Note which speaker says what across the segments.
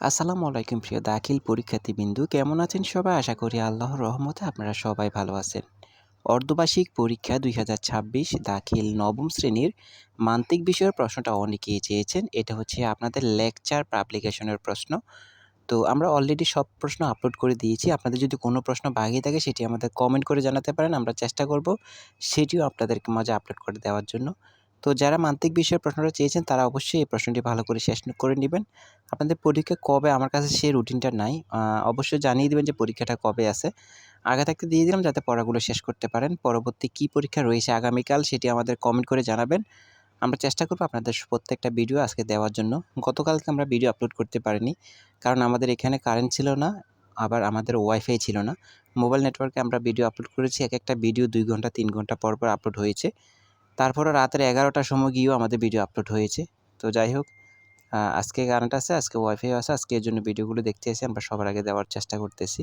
Speaker 1: আসসালামু আলাইকুম প্রিয় দাখিল পরীক্ষার্থীবৃন্দু, কেমন আছেন সবাই? আশা করি আল্লাহর রহমতে আপনারা সবাই ভালো আছেন। অর্ধবার্ষিক পরীক্ষা ২০২৬ দাখিল নবম শ্রেণীর মান্তিক বিষয়ের প্রশ্নটা অনেকেই চেয়েছেন। এটা হচ্ছে আপনাদের লেকচার পাবলিকেশনের প্রশ্ন। তো আমরা অলরেডি সব প্রশ্ন আপলোড করে দিয়েছি। আপনাদের যদি কোনো প্রশ্ন বাকি থাকে সেটি আমাদের কমেন্ট করে জানাতে পারেন। আমরা চেষ্টা করব সেটিও আপনাদেরকে মাঝে আপলোড করে দেওয়ার জন্য। তো যারা মান্তিক বিষয়ের প্রশ্নটা চেয়েছেন তারা অবশ্যই এই প্রশ্নটি ভালো করে শেষ করে নিবেন। আপনাদের পরীক্ষা কবে আমার কাছে সেই রুটিনটা নাই। অবশ্যই জানিয়ে দিবেন যে পরীক্ষাটা কবে আছে। আগে থাকতে দিয়ে দিলাম যাতে পড়াগুলো শেষ করতে পারেন। পরবর্তী কী পরীক্ষা রয়েছে আগামীকাল সেটি আমাদের কমেন্ট করে জানাবেন। আমরা চেষ্টা করব আপনাদের প্রত্যেকটা ভিডিও আজকে দেওয়ার জন্য। গতকালকে আমরা ভিডিও আপলোড করতে পারিনি। কারণ আমাদের এখানে কারেন্ট ছিল না, আবার আমাদের ওয়াইফাই ছিল না। মোবাইল নেটওয়ার্কে আমরা ভিডিও আপলোড করেছি। একেকটা ভিডিও ২ ঘন্টা ৩ ঘন্টা পর আপলোড হয়েছে। তারপরে রাতের ১১টার সময় গিয়েও আমাদের ভিডিও আপলোড হয়েছে। তো যাই হোক, আজকে কারেন্ট আছে, আজকে ওয়াইফাইও আছে। আজকে এর জন্য ভিডিওগুলো দেখতে এসে আমরা সবার আগে দেওয়ার চেষ্টা করতেছি।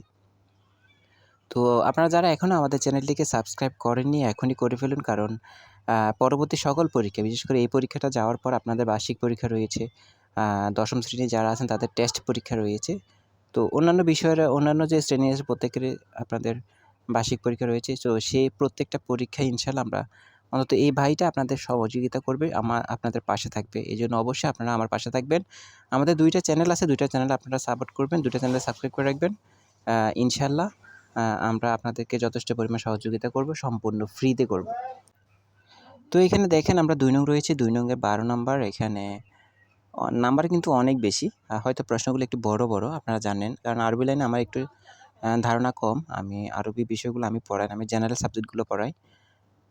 Speaker 1: তো আপনারা যারা এখনও আমাদের চ্যানেলটিকে সাবস্ক্রাইব করেননি, এখনই করে ফেলুন। কারণ পরবর্তী সকল পরীক্ষা, বিশেষ করে এই পরীক্ষাটা যাওয়ার পর আপনাদের বার্ষিক পরীক্ষা রয়েছে। দশম শ্রেণী যারা আছেন তাদের টেস্ট পরীক্ষা রয়েছে। তো অন্যান্য বিষয়ের অন্যান্য যে শ্রেণী আছে প্রত্যেকেরই আপনাদের বার্ষিক পরীক্ষা রয়েছে। তো সেই প্রত্যেকটা পরীক্ষায় ইনশাআল্লাহ আমরা অন্তত এই ভাইটা আপনাদের সহযোগিতা করবে, আপনাদের পাশে থাকবে। এজন্য অবশ্যই আপনারা আমার পাশে থাকবেন। আমাদের ২ টা চ্যানেল আছে, ২ টা চ্যানেল আপনারা সাপোর্ট করবেন, ২ টা চ্যানেলে সাবস্ক্রাইব করে রাখবেন। ইনশাআল্লাহ আমরা আপনাদেরকে যথেষ্ট পরিমাণ সহযোগিতা করব, সম্পূর্ণ ফ্রিতে করব। তো এখানে দেখেন আমরা ২ নং রয়েছে, ২ নংয়ে ১২ নাম্বার। এখানে নাম্বার কিন্তু অনেক বেশি। হয়তো প্রশ্নগুলো একটু বড়, বড় আপনারা জানেন। কারণ আরবি লাইনে আমার একটু ধারণা কম। আমি আরবি বিষয়গুলো আমি পড়াই না, আমি জেনারেল সাবজেক্টগুলো পড়াই।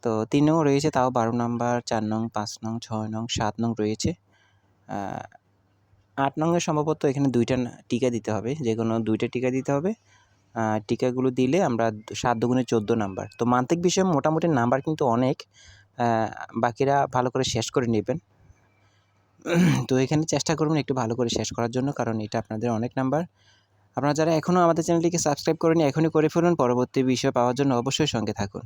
Speaker 1: তো ৩ নং রয়েছে তাও ১২ নাম্বার, ৪ নং, ৫ নং, ৬ নং, ৭ নং রয়েছে। আ ৮ নং এ সম্ভবত এখানে ২ টা টিকা দিতে হবে। যেকোনো ২ টা টিকা দিতে হবে। টিকাগুলো দিলে আমরা ৭ দুগুণে ১৪ নাম্বার। তো মান্তিক বিষয়ে মোটামুটি নাম্বার কিন্তু অনেক। আ বাকিরা ভালো করে শেষ করে নিবেন। তো এখানে চেষ্টা করবেন একটু ভালো করে শেষ করার জন্য, কারণ এটা আপনাদের অনেক নাম্বার। আপনারা যারা এখনও আমাদের চ্যানেলটিকে সাবস্ক্রাইব করেননি এখনই করে ফেলুন। পরবর্তী বিষয় পাওয়ার জন্য অবশ্যই সঙ্গে থাকুন।